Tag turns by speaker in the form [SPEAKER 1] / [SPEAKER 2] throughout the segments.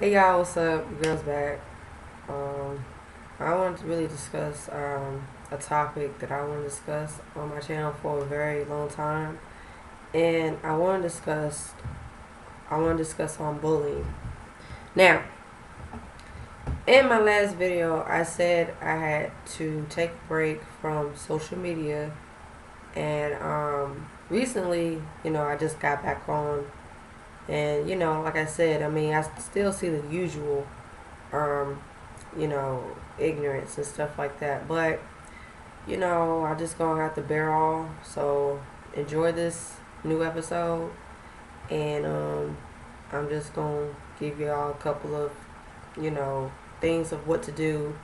[SPEAKER 1] Hey y'all, what's up? Your girl's back. Um, I wanted to really discuss a topic that I want to discuss on my channel for a very long time, and I want to discuss on bullying. Now, in my last video, I said I had to take a break from social media, and recently, I just got back on, and like I said, I mean, I still see the usual um, ignorance and stuff like that. But, I just gonna have to bear all. So enjoy this new episode, and I'm just gonna give y'all a couple of, you know, things of what to do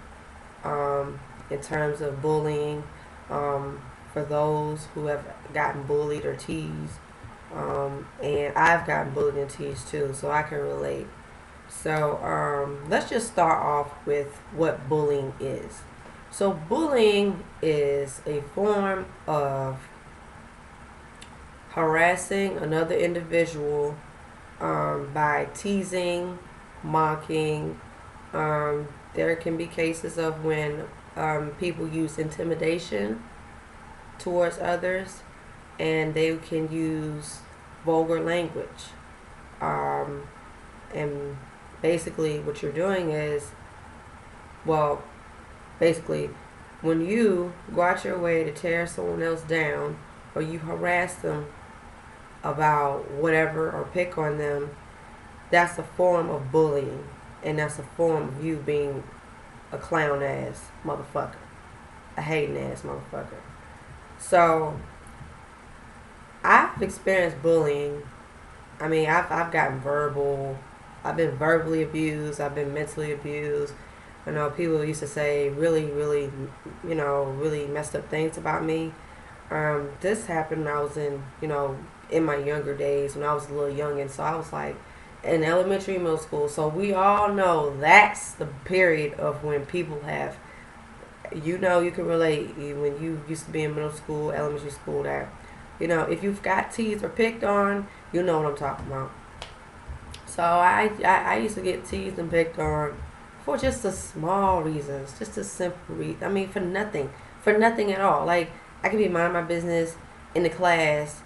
[SPEAKER 1] in terms of bullying for those who have gotten bullied or teased. And I've gotten bullied and teased too, so I can relate. So let's just start off with what bullying is. So bullying is a form of harassing another individual by teasing, mocking. There can be cases of when people use intimidation towards others, and they can use vulgar language. Um, and basically, what you're doing is, well, basically, when you go out your way to tear someone else down or you harass them about whatever or pick on them, that's a form of bullying. And that's a form of you being a clown ass motherfucker, a hating ass motherfucker. So, I've experienced bullying. I mean, I've gotten I've been verbally abused, I've been mentally abused. I know people used to say really, really messed up things about me. This happened when I was in my younger days when I was a little young, and so I was like in elementary, middle school. So we all know that's the period of when people have, you can relate when you used to be in middle school, elementary school. That if you've got teased or picked on, you know what I'm talking about. So I used to get teased and picked on for just the small reasons, just a simple reason. I mean, for nothing at all. Like I could be minding my business in the class,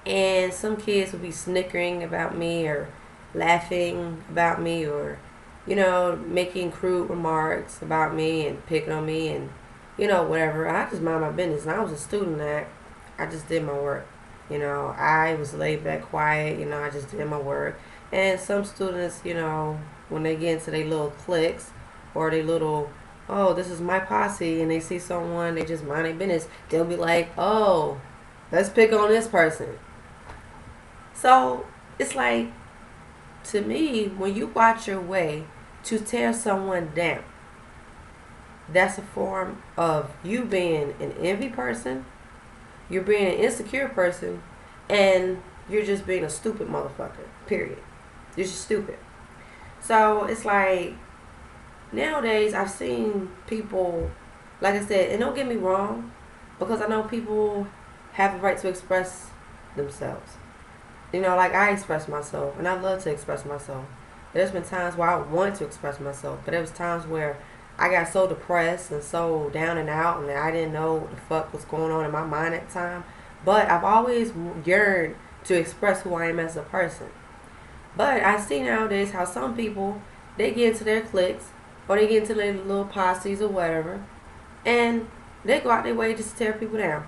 [SPEAKER 1] and some kids would be snickering about me or laughing about me or making crude remarks about me and picking on me and whatever. I just mind my business, and I was a student that I just did my work. I was laid back, quiet. I just did my work. And some students, when they get into their little cliques or they little, oh, this is my posse, and they see someone, they just mind their business. They'll be like, oh, let's pick on this person. So it's like, to me, when you watch your way to tear someone down, that's a form of you being an envy person, you're being an insecure person, and you're just being a stupid motherfucker. Period. You're just stupid. So it's like nowadays I've seen people, like I said, and don't get me wrong, because I know people have the right to express themselves. Like I express myself, and I love to express myself. There's been times where I wanted to express myself, but there was times where I got so depressed and so down and out, and I didn't know what the fuck was going on in my mind at the time. But I've always yearned to express who I am as a person. But I see nowadays how some people, they get into their cliques or they get into their little posses or whatever, and they go out their way just to tear people down,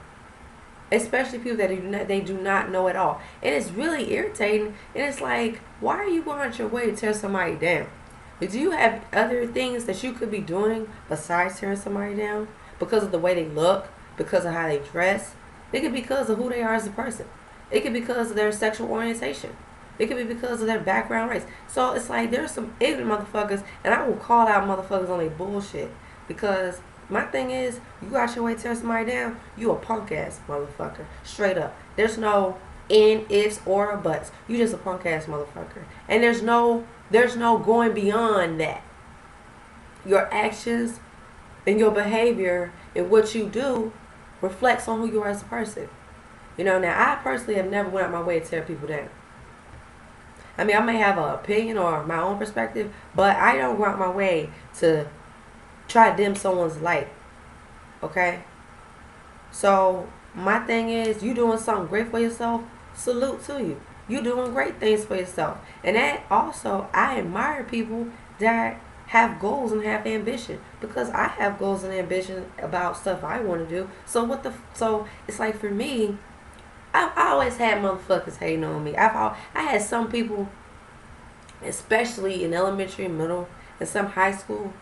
[SPEAKER 1] especially people that they do not know at all. And it's really irritating. And it's like, why are you going out your way to tear somebody down? But do you have other things that you could be doing besides tearing somebody down? Because of the way they look, because of how they dress. It could be because of who they are as a person. It could be because of their sexual orientation. It could be because of their background race. So it's like there's some ignorant motherfuckers, and I will call out motherfuckers on their bullshit. Because my thing is, you got your way to tear somebody down, you a punk ass motherfucker. Straight up. There's no in, ifs, or buts. You just a punk ass motherfucker. And there's no going beyond that. Your actions and your behavior and what you do reflects on who you are as a person. Now I personally have never went out my way to tear people down. I mean, I may have an opinion or my own perspective, but I don't go out my way to try to dim someone's light. Okay? So, my thing is, you doing something great for yourself, salute to you. You doing great things for yourself. And that also, I admire people that have goals and have ambition, because I have goals and ambition about stuff I want to do. So it's like, for me, I always had motherfuckers hating on me. I had some people, especially in elementary, middle, and some high school.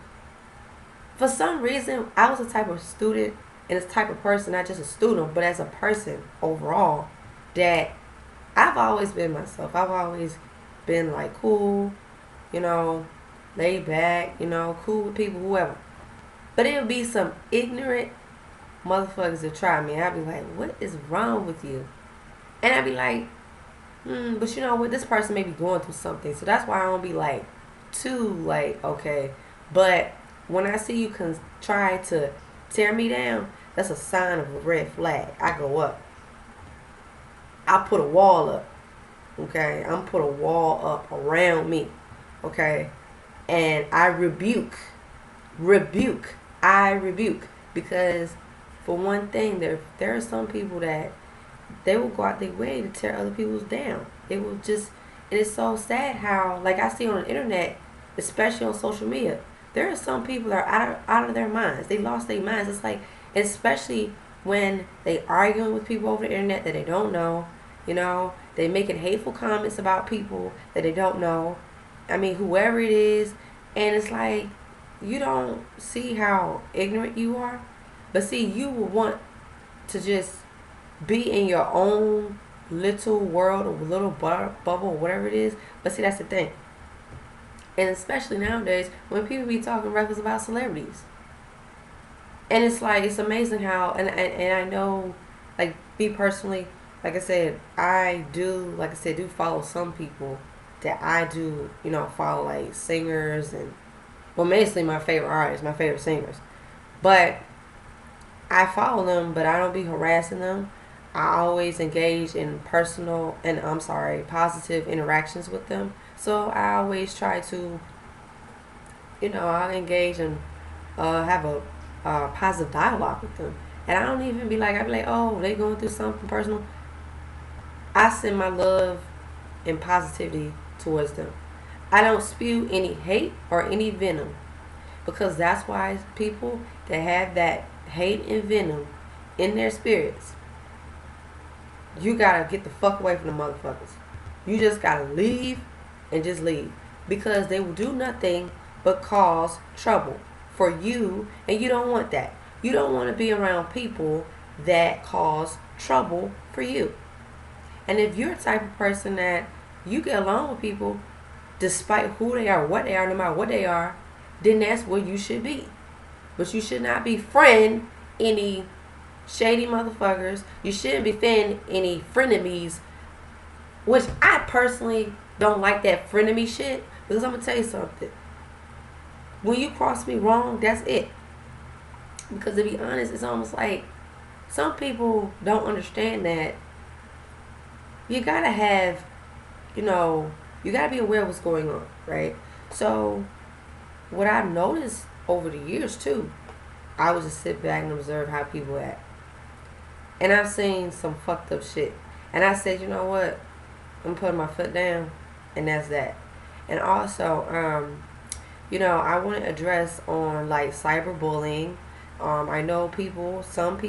[SPEAKER 1] For some reason, I was the type of student and this type of person, not just a student, but as a person overall, that I've always been myself. I've always been like cool, you know, laid back, cool with people, whoever. But it would be some ignorant motherfuckers that try me. I'd be like, what is wrong with you? And I'd be like, but you know what? This person may be going through something. So that's why I don't be like, too, like, okay. But when I see you try to tear me down, that's a sign of a red flag. I go up. I put a wall up. Okay? I'm put a wall up around me. Okay? And I rebuke. I rebuke. Because for one thing, there are some people that they will go out their way to tear other people's down. It will just, and it's so sad how, like I see on the internet, especially on social media, there are some people that are out of their minds. They lost their minds. It's like, especially when they arguing with people over the internet that they don't know, they making hateful comments about people that they don't know. I mean, whoever it is, and it's like, you don't see how ignorant you are. But see, you would want to just be in your own little world or little bubble or whatever it is. But see, that's the thing. And especially nowadays, when people be talking reckless about celebrities. And it's like, it's amazing how, and I know, like, me personally, like I said, do follow some people that I do, follow, like, singers and, well, basically my favorite artists, my favorite singers. But I follow them, but I don't be harassing them. I always engage in positive interactions with them. So I always try to, I'll engage and have a positive dialogue with them. And I don't even be like, oh, they going through something personal. I send my love and positivity towards them. I don't spew any hate or any venom, because that's why people that have that hate and venom in their spirits, you gotta get the fuck away from the motherfuckers. You just gotta leave and just leave, because they will do nothing but cause trouble for you, and you don't want that. You don't want to be around people that cause trouble for you. And if you're a type of person that you get along with people despite who they are, what they are, no matter what they are, then that's where you should be. But you should not befriend any shady motherfuckers. You shouldn't befriend any frenemies, which I personally don't like that frenemy shit, because I'm going to tell you something. When you cross me wrong, that's it. Because to be honest, it's almost like some people don't understand that you gotta have, you gotta be aware of what's going on, right? So, what I've noticed over the years too, I would just sit back and observe how people act. And I've seen some fucked up shit. And I said, you know what? I'm putting my foot down, and that's that. And also, I want to address on like cyberbullying. I know some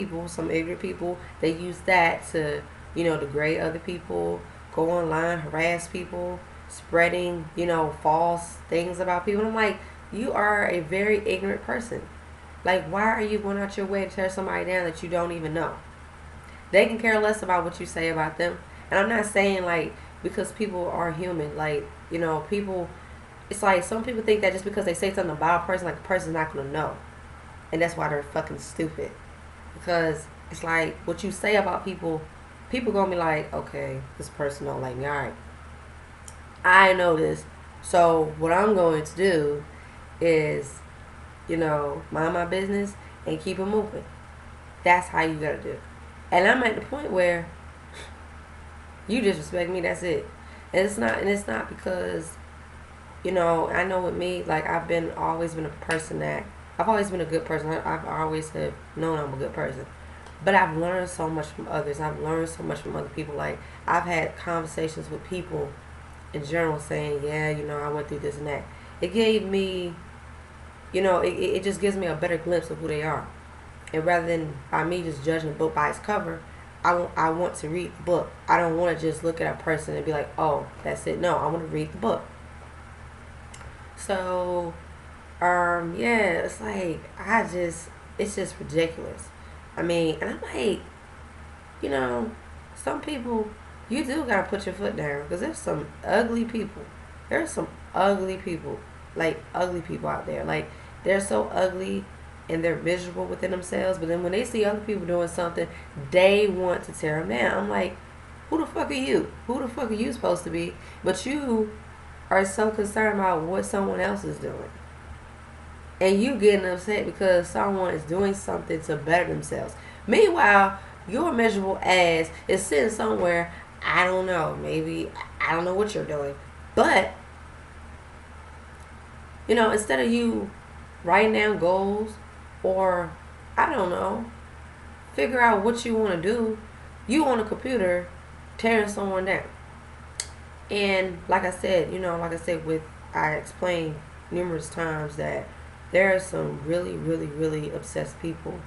[SPEAKER 1] ignorant people, they use that to, degrade other people, go online, harass people, spreading, false things about people. And I'm like, you are a very ignorant person. Like, why are you going out your way to tear somebody down that you don't even know? They can care less about what you say about them. And I'm not saying, like, because people are human, like, people, it's like some people think that just because they say something about a person, like, the person's not going to know. And that's why they're fucking stupid. Because it's like, what you say about people going to be like, okay, this person don't like me. All right, I know this. So what I'm going to do is, mind my business and keep it moving. That's how you got to do it. And I'm at the point where you disrespect me, that's it. And it's not because, I know with me, like always been a person that I've always been a good person. I've always have known I'm a good person. But I've learned so much from others. I've learned so much from other people. Like I've had conversations with people in general saying, yeah, I went through this and that. It gave me, it just gives me a better glimpse of who they are. And rather than by me just judging a book by its cover, I want to read the book. I don't want to just look at a person and be like, oh, that's it. No, I want to read the book. So, yeah, it's like, it's just ridiculous. I mean, and I'm like, some people, you do got to put your foot down because there's some ugly people. There's some ugly people, like ugly people out there. Like, they're so ugly and they're miserable within themselves, but then when they see other people doing something, they want to tear them down. I'm like, who the fuck are you? Who the fuck are you supposed to be? But you are so concerned about what someone else is doing. And you getting upset because someone is doing something to better themselves. Meanwhile, your miserable ass is sitting somewhere, I don't know, maybe, I don't know what you're doing. But, instead of you writing down goals or, I don't know, figure out what you want to do, you on a computer tearing someone down. And like I said, I explained numerous times that there are some really, really, really obsessed people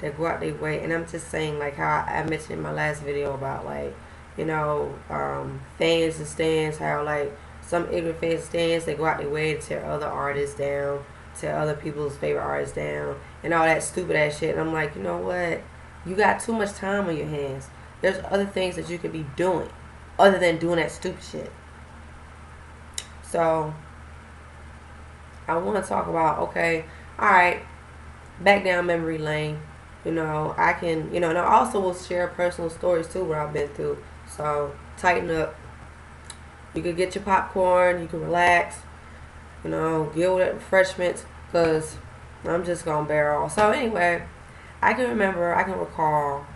[SPEAKER 1] that go out their way. And I'm just saying, like how I mentioned in my last video about, like, fans and stands, how, like, some ignorant fans and stands, they go out their way to tear other artists down, tear other people's favorite artists down, and all that stupid ass shit. And I'm like, you know what? You got too much time on your hands. There's other things that you could be doing other than doing that stupid shit. So, I want to talk about, okay, all right, back down memory lane. I can, and I also will share personal stories too where I've been through. So, tighten up. You can get your popcorn, you can relax, get with refreshments, because I'm just going to bear all. So, anyway, I can recall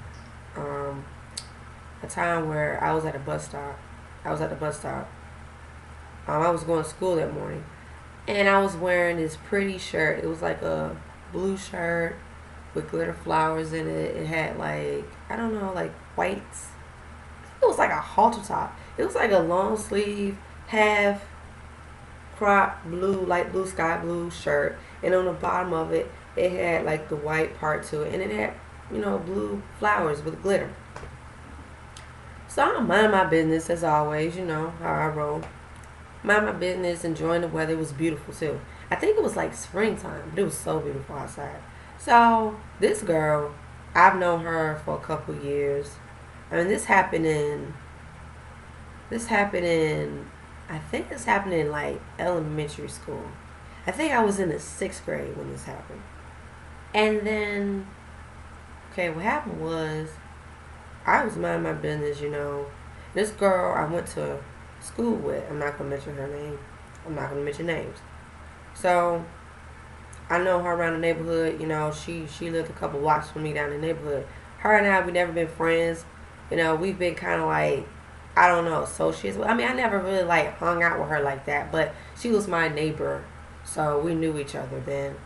[SPEAKER 1] a time where I was at a bus stop. I was going to school that morning. And I was wearing this pretty shirt. It was like a blue shirt with glitter flowers in it. It had, like, I don't know, like whites. It was like a halter top. It was like a long sleeve, half crop blue, light blue, sky blue shirt. And on the bottom of it, it had like the white part to it. And it had, blue flowers with glitter. So I'm minding my business as always, how I roll. Mind my business, enjoying the weather. It was beautiful too. I think it was like springtime, but it was so beautiful outside. So this girl, I've known her for a couple years. I mean, this happened in, I think this happened in like elementary school. I think I was in the 6th grade when this happened. And then, okay, what happened was, I was minding my business, This girl I went to school with, I'm not going to mention her name. I'm not going to mention names. So, I know her around the neighborhood. She lived a couple blocks from me down in the neighborhood. Her and I, we never been friends. We've been kind of like, I don't know, associates. I mean, I never really like hung out with her like that, but she was my neighbor, so we knew each other then.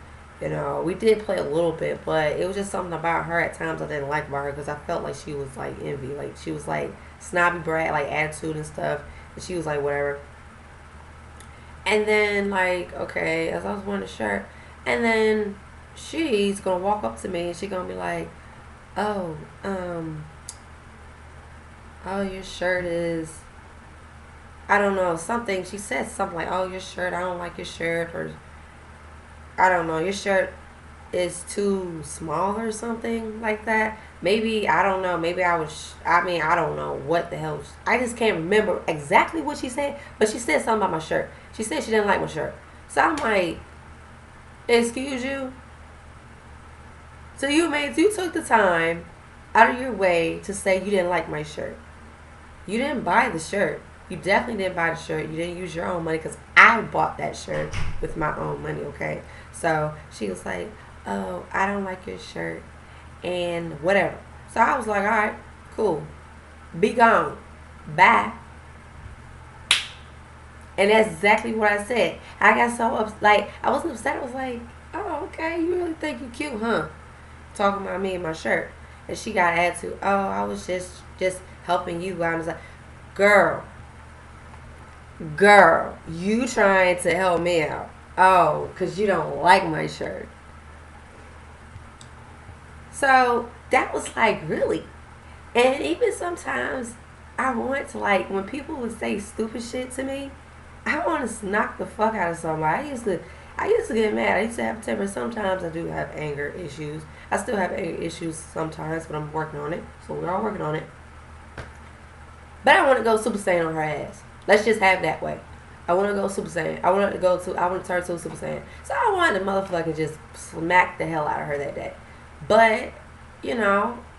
[SPEAKER 1] We did play a little bit, but it was just something about her at times I didn't like about her because I felt like she was like envy. Like she was like snobby brat, like attitude and stuff. And she was like whatever. And then like, okay, as I was wearing the shirt, and then she's gonna walk up to me and she's gonna be like, oh, your shirt is, I don't know, something. She said something like, oh, your shirt, I don't like your shirt, or I don't know, your shirt is too small or something like that. Maybe, I don't know, maybe I don't know what the hell. I just can't remember exactly what she said, but she said something about my shirt. She said she didn't like my shirt. So I'm like, excuse you? So you took the time out of your way to say you didn't like my shirt. You didn't buy the shirt. You definitely didn't buy the shirt. You didn't use your own money because I bought that shirt with my own money, okay? So she was like, oh, I don't like your shirt and whatever. So I was like, all right, cool. Be gone. Bye. And that's exactly what I said. I got so upset. Like, I wasn't upset. I was like, oh, okay, you really think you cute, huh? Talking about me and my shirt. And she got attitude. Oh, I was just helping you out. I was like, girl, girl, you trying to help me out. Oh, because you don't like my shirt. So that was like, really? And even sometimes I want to, like, when people would say stupid shit to me, I want to knock the fuck out of somebody. I used to get mad. I used to have temper. Sometimes I do have anger issues. I still have anger issues sometimes, but I'm working on it. So we're all working on it. But I want to go Super Saiyan on her ass. Let's just have it that way. I want to go Super Saiyan. I want to turn to Super Saiyan. So I wanted to motherfucking just smack the hell out of her that day. But,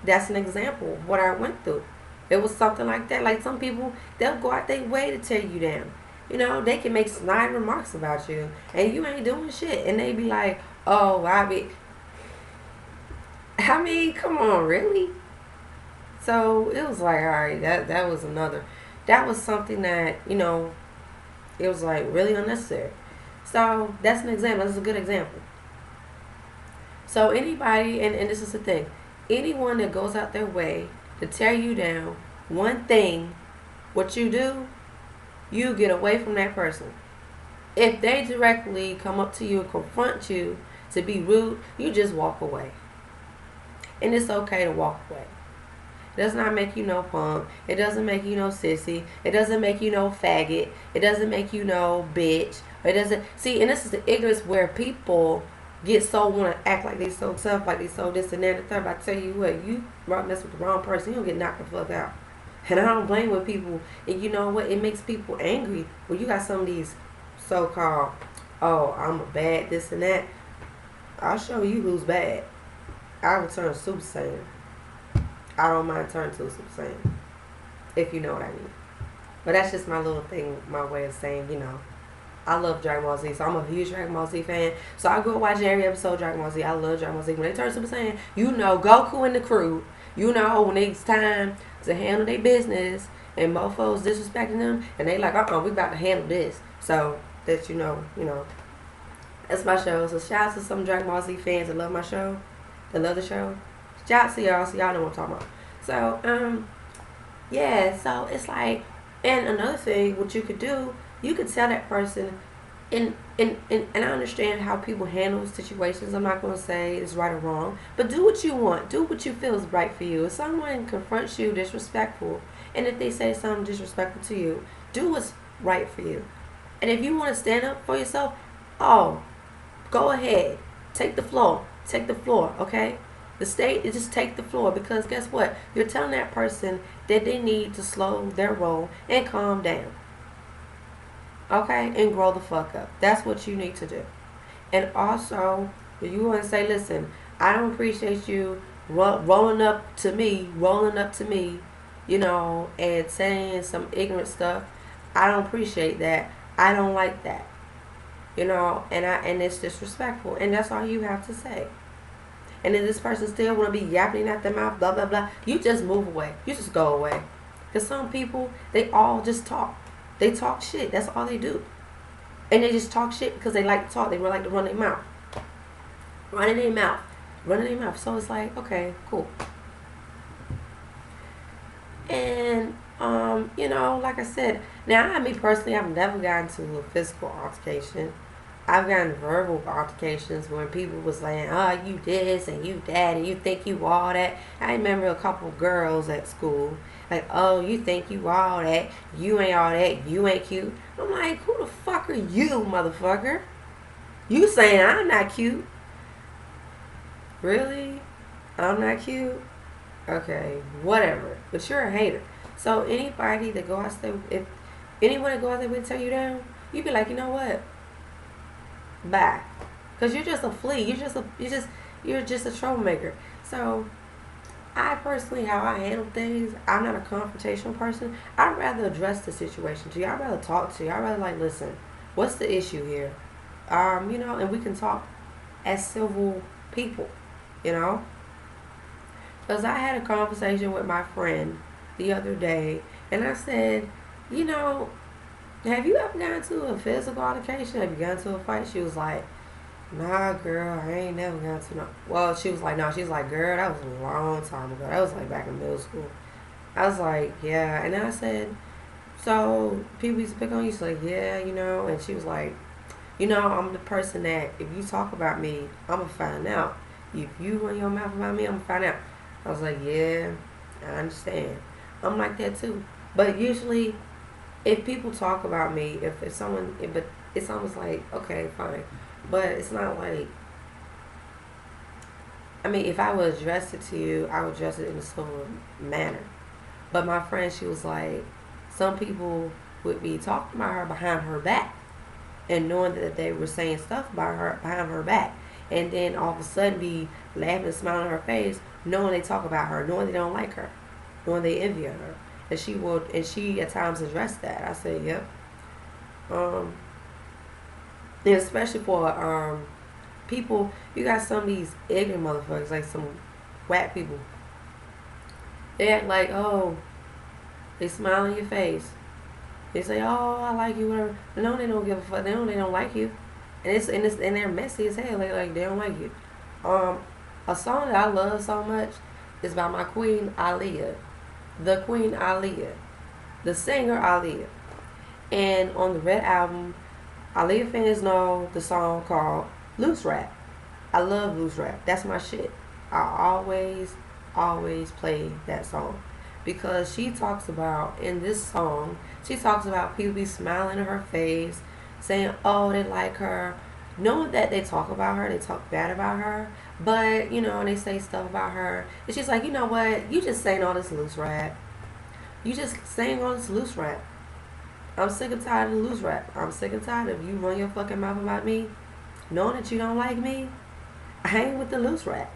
[SPEAKER 1] that's an example of what I went through. It was something like that. Like, some people, they'll go out their way to tear you down. They can make snide remarks about you, and you ain't doing shit. And they be like, oh, I mean, come on, really? So it was like, all right, that was something that, it was like really unnecessary. So that's an example. That's a good example. So anybody, and this is the thing, anyone that goes out their way to tear you down, one thing, what you do, you get away from that person. If they directly come up to you and confront you to be rude, you just walk away. And it's okay to walk away. It does not make you no punk. It doesn't make you no sissy. It doesn't make you no faggot. It doesn't make you no bitch. It doesn't. See, and this is the ignorance where people get so want to act like they so tough, like they so this and that and the third. But I tell you what, you mess with the wrong person, you don't get knocked the fuck out. And I don't blame when people, and you know what, it makes people angry when you got some of these so-called, oh, I'm a bad this and that. I'll show you who's bad. I will turn Super Saiyan. I don't mind turning to a Super Saiyan, if you know what I mean. But that's just my little thing, my way of saying, I love Dragon Ball Z, so I'm a huge Dragon Ball Z fan. So I grew up watching every episode of Dragon Ball Z. I love Dragon Ball Z. When they turn Super Saiyan, Goku and the crew, when it's time to handle their business and mofos disrespecting them, and they like, we about to handle this. So that that's my show. So shout out to some Dragon Ball Z fans that love my show, that love the show. Shout out to y'all, so y'all know what I'm talking about. So, yeah, so it's like, and another thing, what you could do, you could tell that person, and I understand how people handle situations. I'm not going to say it's right or wrong, but do what you want. Do what you feel is right for you. If someone confronts you disrespectful, and if they say something disrespectful to you, do what's right for you. And if you want to stand up for yourself, oh, go ahead. Take the floor. Take the floor, okay? The state is just take the floor, because guess what? You're telling that person that they need to slow their roll and calm down. Okay? And grow the fuck up. That's what you need to do. And also, if you want to say, listen, I don't appreciate you rolling up to me, and saying some ignorant stuff. I don't appreciate that. I don't like that. And it's disrespectful. And that's all you have to say. And if this person still want to be yapping at their mouth, blah, blah, blah, you just move away. You just go away. Because some people, they all just talk. They talk shit. That's all they do. And they just talk shit because they like to talk. They like to run their mouth. Running their mouth. So it's like, okay, cool. And, like I said, now, me personally, I've never gotten to a physical altercation. I've gotten verbal altercations when people was saying, oh, you this and you that and you think you all that. I remember a couple girls at school, like, oh, you think you all that, you ain't all that, you ain't cute. I'm like, who the fuck are you, motherfucker? You saying I'm not cute? Really? I'm not cute? Okay, whatever. But you're a hater. So anybody that go out there, if anyone that go out there will tear you down, you be like, you know what? Bye. Because you're just a flea. You're just a troublemaker. So I personally, how I handle things, I'm not a confrontational person. I'd rather address the situation to you. I'd rather talk to you. I'd rather like, listen, what's the issue here? And we can talk as civil people, Because I had a conversation with my friend the other day, and I said, have you ever gotten to a physical altercation? Have you gotten to a fight? She was like, nah, girl, I ain't never gotten to no. Well, she was like, no, she was like, girl, that was a long time ago. That was like back in middle school. I was like, yeah. And then I said, so people used to pick on you? She's like, yeah, you know. And she was like, you know, I'm the person that if you talk about me, I'm going to find out. If you run your mouth about me, I'm going to find out. I was like, yeah, I understand. I'm like that too. But usually, if people talk about me, if someone, but it's almost like, okay, fine. But it's not like, I mean, if I would address it to you, I would address it in a civil manner. But my friend, she was like, some people would be talking about her behind her back and knowing that they were saying stuff about her behind her back. And then all of a sudden be laughing and smiling on her face, knowing they talk about her, knowing they don't like her, knowing they envy her. And she at times addressed that. I said, yep. Um, and especially for people, you got some of these ignorant motherfuckers, like some whack people. They act like, oh, they smile in your face. They say, "Oh, I like you," whatever. No, they don't give a fuck. They don't like you, and they're messy as hell. Like they don't like you. Um, a song that I love so much is by my queen Aaliyah, the Queen Aaliyah, the singer Aaliyah. And on the Red album, Aaliyah fans know the song called "Loose Rap." I love loose rap. That's my shit. I always play that song because she talks about in this song. She talks about people be smiling in her face, saying, "Oh, they like her," knowing that they talk about her, they talk bad about her, but you know, and they say stuff about her. And she's like, you know what? You just saying all this loose rap. You just saying all this loose rap. I'm sick and tired of the loose rap. I'm sick and tired of you run your fucking mouth about me, knowing that you don't like me. I hang with the loose rap.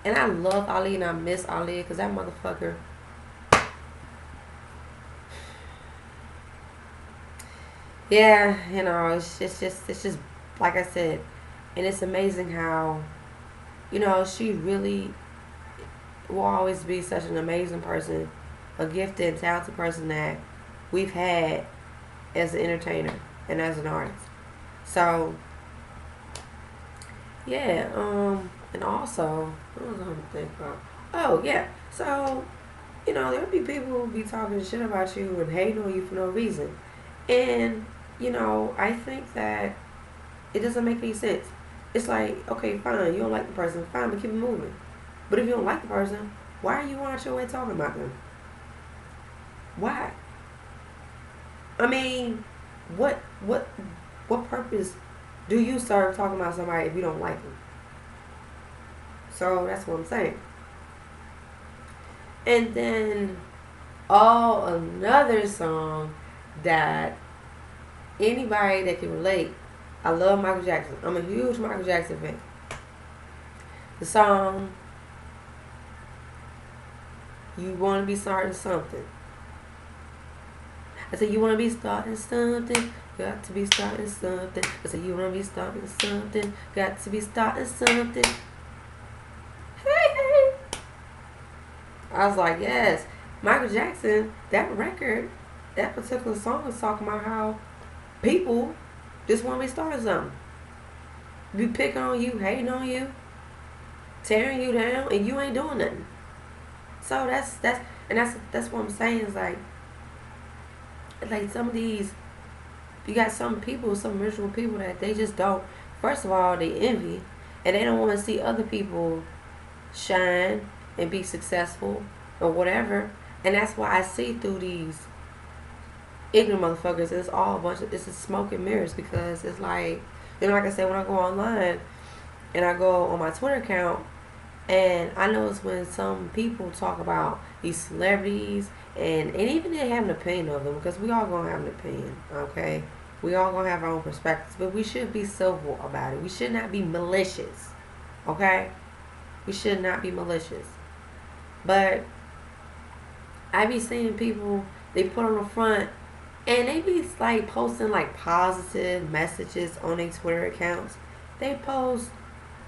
[SPEAKER 1] And I love Ali and I miss Ali because that motherfucker. Yeah, you know, it's just like I said, and it's amazing how, you know, she really will always be such an amazing person, a gifted and talented person that we've had as an entertainer and as an artist. So yeah, and also, what was I gonna think about? Oh yeah, so you know, there'll be people who be talking shit about you and hating on you for no reason. And, you know, I think that it doesn't make any sense. It's like, okay, fine, you don't like the person, fine, but keep it moving. But if you don't like the person, why are you on your way talking about them? Why? I mean, what what what purpose do you serve talking about somebody if you don't like them? So that's what I'm saying. And then, oh, another song that anybody that can relate. I love Michael Jackson. I'm a huge Michael Jackson fan. The song "You Want to Be Starting Something." I said, "You want to be starting something. Got to be starting something." I said, "You want to be starting something. Got to be starting something." Hey, hey. I was like, yes, Michael Jackson. That record, that particular song is talking about how people just want to be starting something. Be picking on you, hating on you, tearing you down, and you ain't doing nothing. So that's what I'm saying is like some of these, you got some people, some miserable people that they just don't. First of all, they envy, and they don't want to see other people shine and be successful or whatever. And that's why I see through these ignorant motherfuckers. It's all a bunch of, it's just smoke and mirrors because it's like, you know, like I said, when I go online and I go on my Twitter account and I notice when some people talk about these celebrities and even they have an opinion of them because we all gonna have an opinion, okay? We all gonna have our own perspectives, but we should be civil about it. We should not be malicious, okay? We should not be malicious. But I be seeing people, they put on the front and they be like posting like positive messages on their Twitter accounts. They post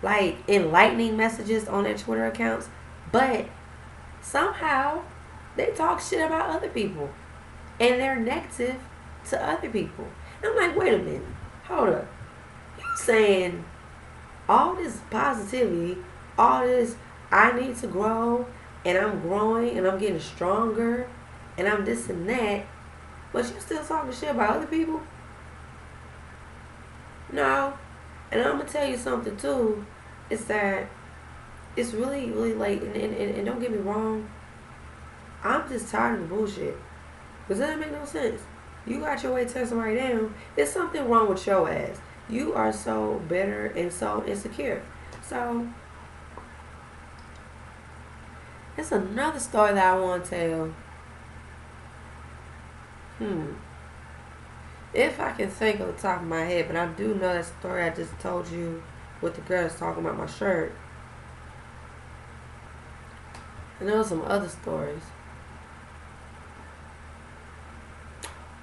[SPEAKER 1] like enlightening messages on their Twitter accounts, but somehow they talk shit about other people and they're negative to other people. And I'm like, wait a minute, hold up. You saying all this positivity, all this I need to grow, and I'm growing and I'm getting stronger, and I'm this and that, but you still talking shit about other people? No. And I'm gonna tell you something too. It's that it's really, really late, and don't get me wrong, I'm just tired of the bullshit. Because that doesn't make no sense. You got your way to tear somebody down. There's something wrong with your ass. You are so bitter and so insecure. So, it's another story that I want to tell. If I can think of the top of my head, but I do know that story I just told you with the girl that's talking about my shirt. I know some other stories.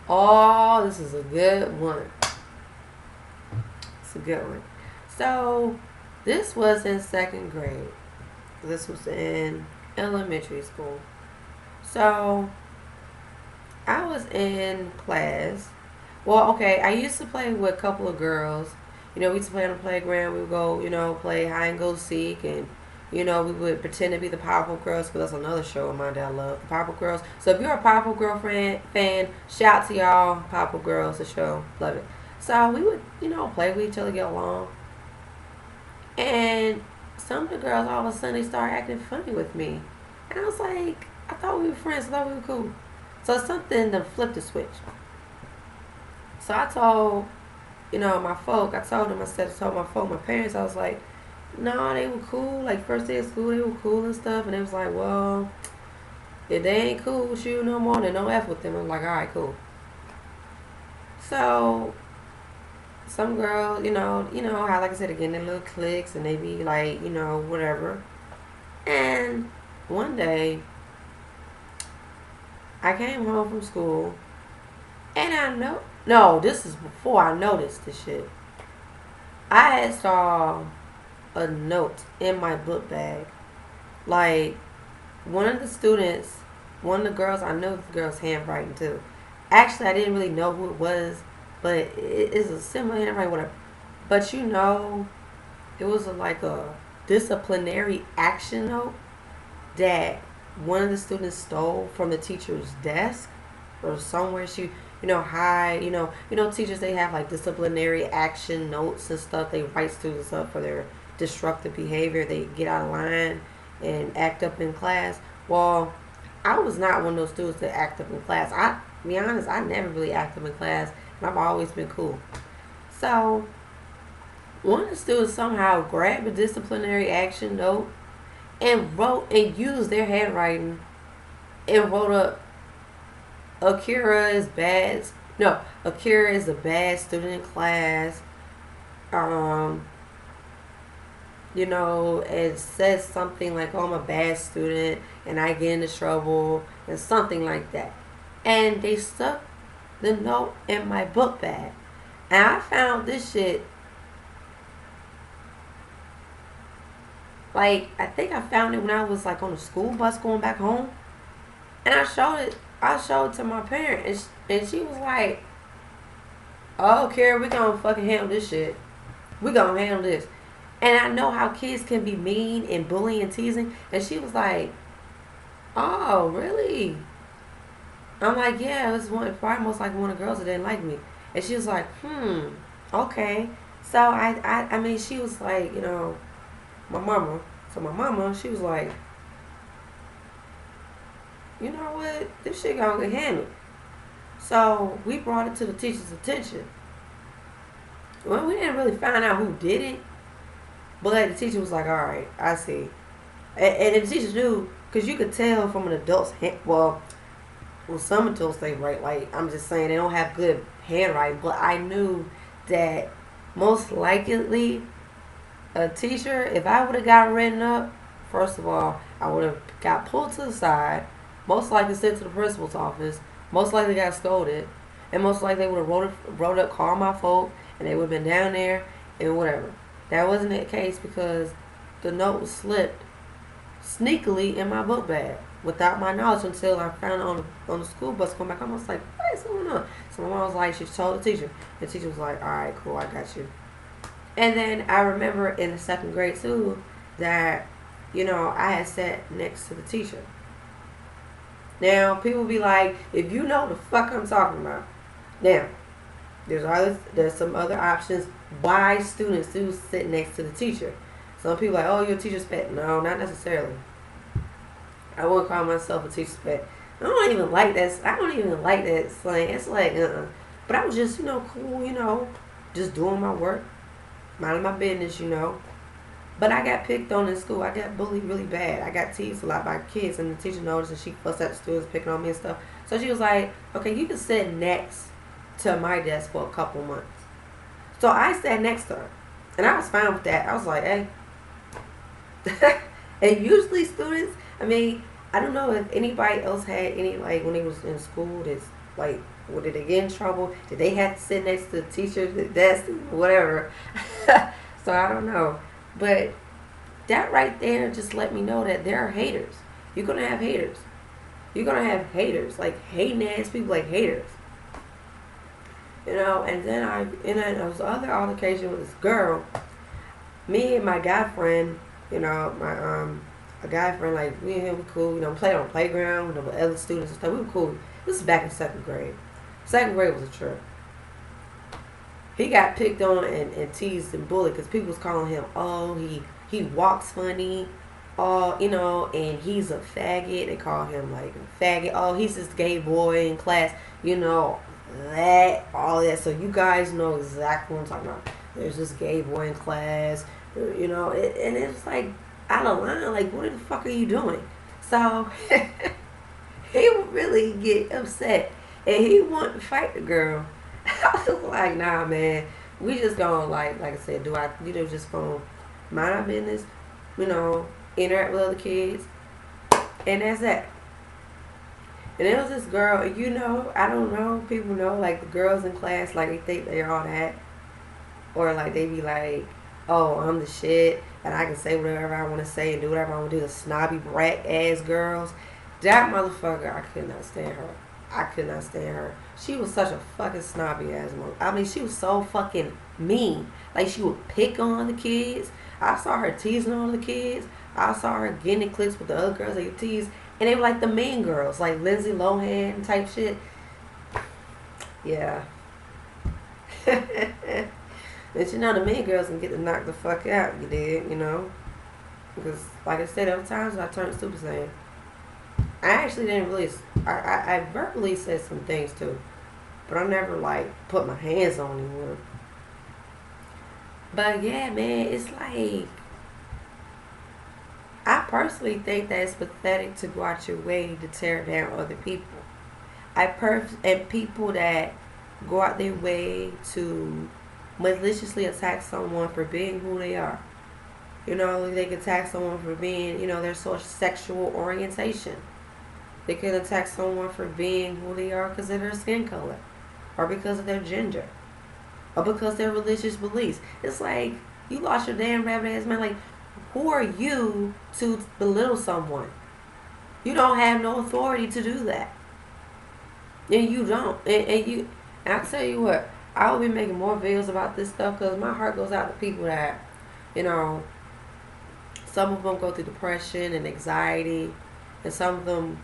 [SPEAKER 1] Oh, this is a good one. It's a good one. So, this was in second grade. This was in elementary school. So, I was in class. Well, okay, I used to play with a couple of girls. We used to play on the playground. We would go, play hide and go seek, and we would pretend to be the Powerpuff Girls, because that's another show of mine that I love, the Powerpuff Girls. So if you're a Powerpuff Girl fan, shout to y'all, Powerpuff Girls, the show, love it. So we would, play with each other, get along, and some of the girls all of a sudden they started acting funny with me, and I was like, I thought we were friends, I thought we were cool. So something to flip the switch. So I told, my folk, I told them, I told my folk, my parents, I was like, no, they were cool. Like, first day of school, they were cool and stuff. And they was like, well, if they ain't cool with you no more, then don't F with them. I'm like, all right, cool. So, some girls, how, like I said, again, their little cliques, and they be like, whatever. And one day, I came home from school, and no, this is before I noticed this shit. I had saw a note in my book bag. Like, one of the students, one of the girls, I know the girl's handwriting too. Actually, I didn't really know who it was, but it is a similar handwriting, whatever. But it was like a disciplinary action note that one of the students stole from the teacher's desk or somewhere. She, hide, teachers, they have like disciplinary action notes and stuff. They write students up for their disruptive behavior. They get out of line and act up in class. Well, I was not one of those students that act up in class. To be honest, I never really acted up in class, and I've always been cool. So, one of the students somehow grabbed a disciplinary action note and used their handwriting and wrote up, Akira is bad. No, Akira is a bad student in class. It says something like, oh, I'm a bad student and I get into trouble and something like that. And they stuck the note in my book bag. And I found this shit, like, I think I found it when I was like on a school bus going back home. And I showed it to my parents, and she was like, oh, Kara, we gonna fucking handle this shit. We gonna handle this. And I know how kids can be mean and bullying and teasing. And she was like, oh, really? I'm like, yeah, it was probably most like one of the girls that didn't like me. And she was like, okay. So I mean, she was like, my mama. So my mama, she was like, you know what? This shit gonna get handled. So we brought it to the teacher's attention. Well, we didn't really find out who did it, but the teacher was like, all right, I see. And the teachers knew, because you could tell from an adult's hand, well, some adults, they write, like, I'm just saying, they don't have good handwriting, but I knew that most likely a teacher, if I would have got written up, first of all, I would have got pulled to the side, most likely sent to the principal's office, most likely got scolded, and most likely they would have wrote up, called my folk, and they would have been down there, and whatever. That wasn't the case because the note was slipped sneakily in my book bag. without my knowledge until I found it on the school bus going back home. I was like, what is going on? So my mom was like, she told the teacher. The teacher was like, all right, cool, I got you. And then I remember in the second grade too that, I had sat next to the teacher. Now, people be like, if you know the fuck I'm talking about. Now, there's some other options why students do sit next to the teacher. Some people are like, oh, you're a teacher's pet. No, not necessarily. I wouldn't call myself a teacher's pet. I don't even like that. I don't even like that slang. It's like, But I was just, cool, just doing my work, minding my business. But I got picked on in school. I got bullied really bad. I got teased a lot by kids, and the teacher noticed, and she fussed at the students picking on me and stuff. So she was like, okay, you can sit next to my desk for a couple months. So I sat next to her, and I was fine with that. I was like, hey. And usually students, I don't know if anybody else had any, like, when they was in school, that's, like, did they get in trouble? Did they have to sit next to the teacher, the desk, whatever? So I don't know. But that right there just let me know that there are haters. You're going to have haters. You're going to have haters, like hating ass people, like haters. And then there was other altercation with this girl. Me and my guy friend, a guy friend, like, me and him were cool. Played on the playground with other students and stuff. We were cool. This is back in second grade. Second grade was a trip. He got picked on and teased and bullied because people was calling him, oh, he walks funny, oh, and he's a faggot. They call him, like, a faggot. Oh, he's this gay boy in class. All that. So you guys know exactly what I'm talking about. There's this gay boy in class, and it's like out of line. Like, what the fuck are you doing? So he would really get upset, and he wanted to fight the girl. I was like, nah, man. We just gonna, like I said, just gonna mind our business, interact with other kids, and that's that. And there was this girl, I don't know, people know, like, the girls in class, like, they think they're all that. Or, like, they be like, oh, I'm the shit, and I can say whatever I want to say and do whatever I want to do. The snobby, brat-ass girls. That motherfucker, I could not stand her. I could not stand her. She was such a fucking snobby-ass mother. She was so fucking mean. Like, she would pick on the kids. I saw her teasing on the kids. I saw her getting in clips with the other girls that you tease. And they were like the mean girls, like Lindsay Lohan type shit. Yeah. And the mean girls can get to knock the fuck out, you did, Because, like I said, there were times I turned Super Saiyan. I actually didn't really, I verbally said some things too. But I never, like, put my hands on anyone. But yeah, man, it's like, I personally think that it's pathetic to go out your way to tear down other people. And people that go out their way to maliciously attack someone for being who they are. They can attack someone for being, their sexual orientation. They can attack someone for being who they are because of their skin color, or because of their gender, or because of their religious beliefs. It's like, you lost your damn rabbit ass, man. Like, who are you to belittle someone? You don't have no authority to do that. And you don't. And I'll tell you what, I will be making more videos about this stuff because my heart goes out to people that, some of them go through depression and anxiety, and some of them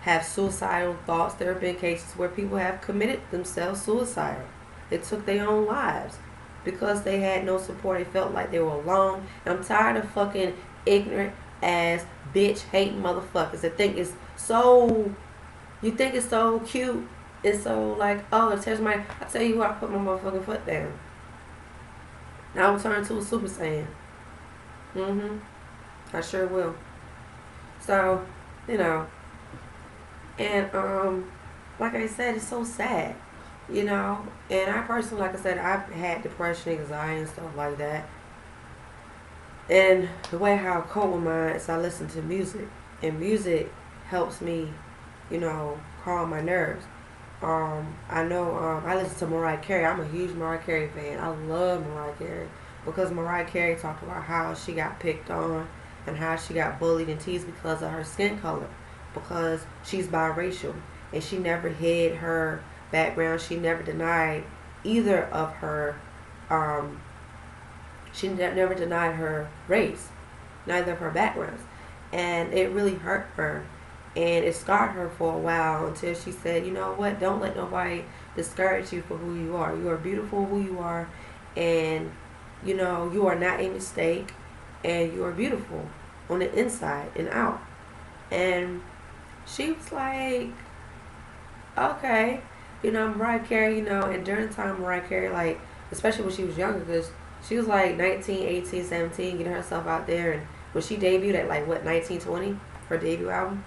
[SPEAKER 1] have suicidal thoughts. There have been cases where people have committed themselves suicide. They took their own lives because they had no support. They felt like they were alone. And I'm tired of fucking ignorant ass bitch hating motherfuckers that think it's so, you think it's so cute. It's so like, oh, it tells my, I tell you what, I put my motherfucking foot down. Now I will turn to a Super Saiyan. I sure will. So, and like I said, it's so sad, and I personally, like I said, I've had depression, anxiety, and stuff like that. And the way how I cope with mine is I listen to music, and music helps me, calm my nerves. I know I listen to Mariah Carey. I'm a huge Mariah Carey fan. I love Mariah Carey because Mariah Carey talked about how she got picked on and how she got bullied and teased because of her skin color. because she's biracial, and she never hid her background. She never denied either of her. Um, never denied her race, neither of her backgrounds, and it really hurt her, and it scarred her for a while until she said, "You know what? Don't let nobody discourage you for who you are. You are beautiful who you are, and you are not a mistake, and you are beautiful on the inside and out." And she was like, "Okay." Mariah Carey, and during the time Mariah Carey, like, especially when she was younger, because she was like 19, 18, 17, getting herself out there. And when she debuted at like, what, 19, 20, her debut album,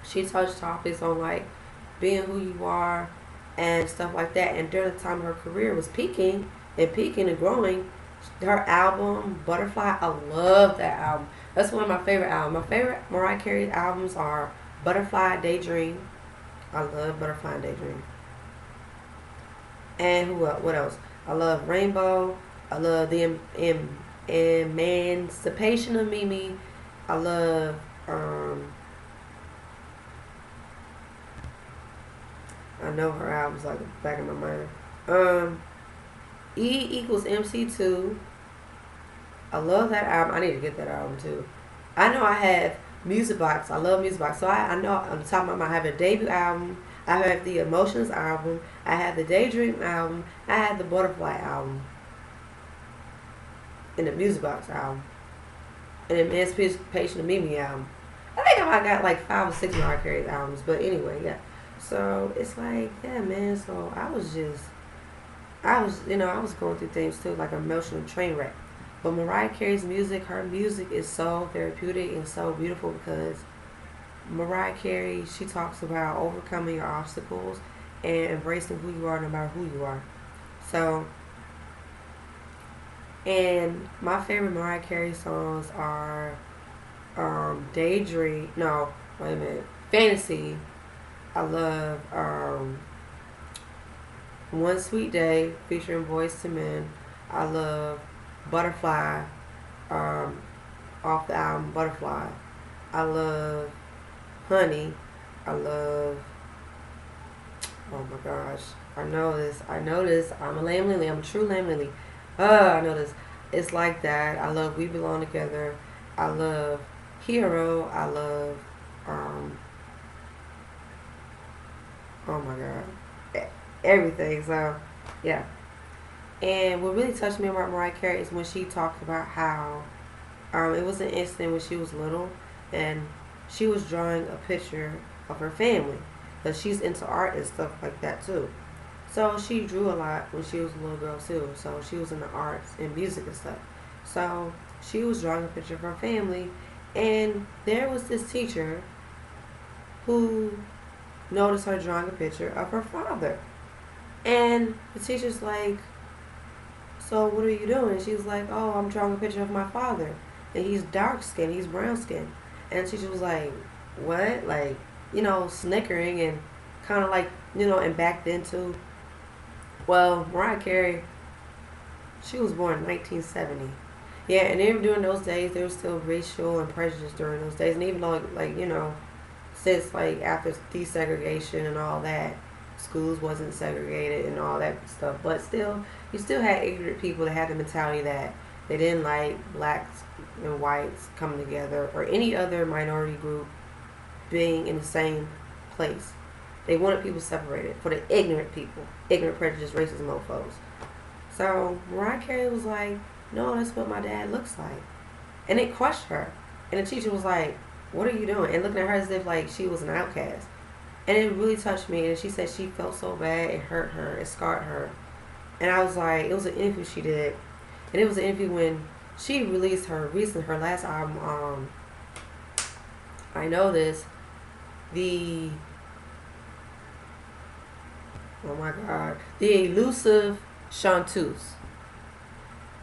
[SPEAKER 1] she touched topics on like being who you are and stuff like that. And during the time her career was peaking and growing, her album Butterfly, I love that album. That's one of my favorite albums. My favorite Mariah Carey albums are Butterfly, Daydream. I love Butterfly and Daydream. And what else? I love Rainbow. I love the Emancipation of Mimi. I love I know her albums like the back of my mind. E equals MC2. I love that album. I need to get that album too. I know I have Music Box. I love Music Box. So I know on the top of my mind I have a debut album. I have the Emotions album. I have the Daydream album. I have the Butterfly album. And the Music Box album. And the Emancipation of Mimi album. I think I got like 5 or 6 Mariah Carey albums. But anyway, yeah. So it's like, yeah, man. So I was I was going through things too, like an emotional train wreck. But Mariah Carey's music, her music is so therapeutic and so beautiful because Mariah Carey, she talks about overcoming your obstacles and embracing who you are no matter who you are. So, and my favorite Mariah Carey songs are Daydream. No, wait a minute. Fantasy. I love One Sweet Day featuring Boyz II Men. I love Butterfly um, off the album Butterfly. I love Honey. I love, oh my gosh. I know this. I'm a Lamb Lily. I'm a true Lamb Lily. I know this. It's like that. I love We Belong Together. I love Hero. I love, oh my God, everything. So, yeah. And what really touched me about Mariah Carey is when she talked about how it was an incident when she was little and she was drawing a picture of her family because she's into art and stuff like that too. So she drew a lot when she was a little girl too. So she was in the arts and music and stuff. So she was drawing a picture of her family, and there was this teacher who noticed her drawing a picture of her father. And the teacher's like, "So what are you doing?" And she was like, "Oh, I'm drawing a picture of my father. And he's dark skinned, he's brown skinned." And the teacher was like, "What?" Like, snickering and kind of like, and back then too. Well, Mariah Carey, she was born in 1970. Yeah, and even during those days, there was still racial and prejudice during those days. And even though, like, since, like, after desegregation and all that, schools wasn't segregated and all that stuff. But still, you still had ignorant people that had the mentality that they didn't like blacks and whites coming together or any other minority group being in the same place. They wanted people separated for the ignorant people, ignorant, prejudiced, racist mofos. So Mariah Carey was like, "No, that's what my dad looks like." And it crushed her. And the teacher was like, "What are you doing?" And looking at her as if like she was an outcast. And it really touched me. And she said she felt so bad, it hurt her, it scarred her. And I was like, it was an interview she did. And it was an interview when she released her last album, I Know This, the, oh my God, The Elusive Chanteuse.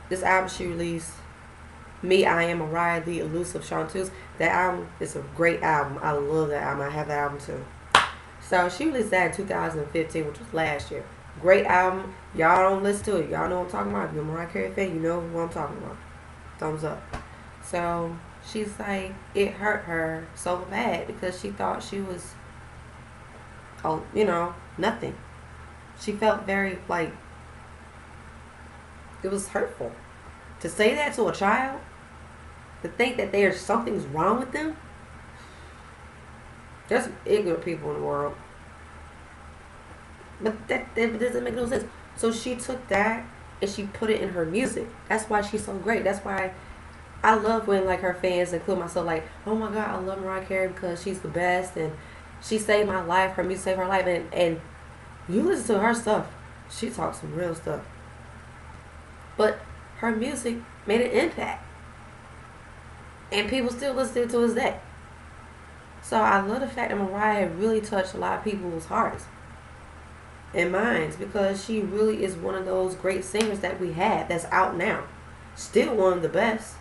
[SPEAKER 1] This album she released, Me, I Am Mariah, The Elusive Chanteuse. That album is a great album. I love that album. I have that album too. So she released that in 2015, which was last year. Great album. Y'all don't listen to it. Y'all know what I'm talking about. If you're a Mariah Carey fan, you know what I'm talking about. Thumbs up. So, she's like, it hurt her so bad because she thought she was, oh, nothing. She felt very, like, it was hurtful. To say that to a child, to think that there's something's wrong with them, there's some ignorant people in the world. But that doesn't make no sense. So she took that and she put it in her music. That's why she's so great. That's why I love when, like, her fans, include myself, like, oh my God, I love Mariah Carey because she's the best and she saved my life. Her music saved her life. And you listen to her stuff, she talks some real stuff. But her music made an impact. And people still listen to it to this day. So I love the fact that Mariah really touched a lot of people's hearts and minds because she really is one of those great singers that we have that's out now. Still one of the best.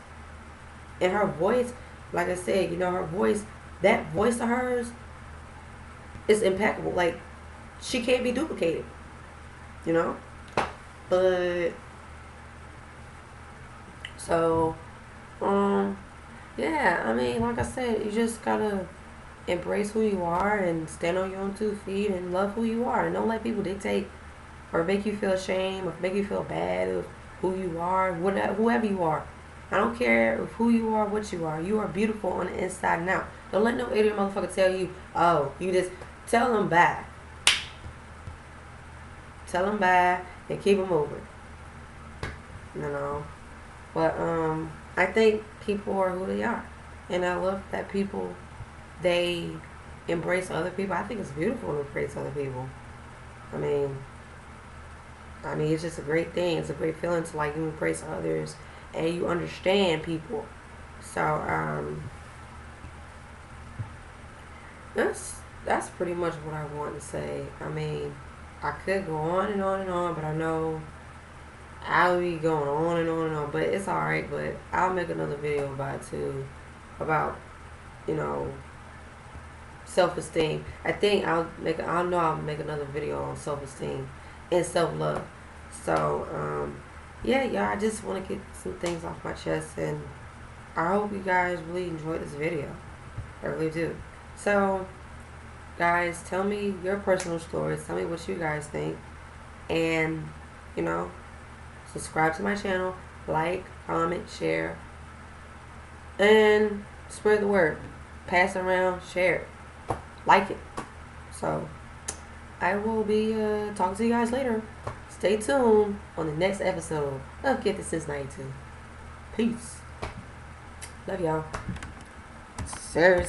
[SPEAKER 1] And her voice, like I said, her voice, that voice of hers is impeccable. Like, she can't be duplicated. But, so, yeah, I mean, like I said, you just gotta embrace who you are and stand on your own 2 feet and love who you are. And don't let people dictate or make you feel ashamed or make you feel bad of who you are, whoever you are. I don't care of who you are, what you are. You are beautiful on the inside and out. Don't let no idiot motherfucker tell you, oh, you just tell them bye. Tell them bye and keep them moving. But I think people are who they are. And I love that people, they embrace other people. I think it's beautiful to embrace other people. I mean, it's just a great thing. It's a great feeling to, like, you embrace others and you understand people. So that's pretty much what I want to say. I mean, I could go on and on and on, but I know I'll be going on and on and on. But it's alright. But I'll make another video about it too, about self-esteem. I think I'll make another video on self-esteem and self-love. So yeah, y'all, I just want to get some things off my chest, and I hope you guys really enjoyed this video. I really do. So, guys, tell me your personal stories. Tell me what you guys think. And, subscribe to my channel. Like, comment, share. And spread the word. Pass it around. Share it. Like it. So, I will be talking to you guys later. Stay tuned on the next episode of Get This Since 92. Peace. Love y'all. Serious.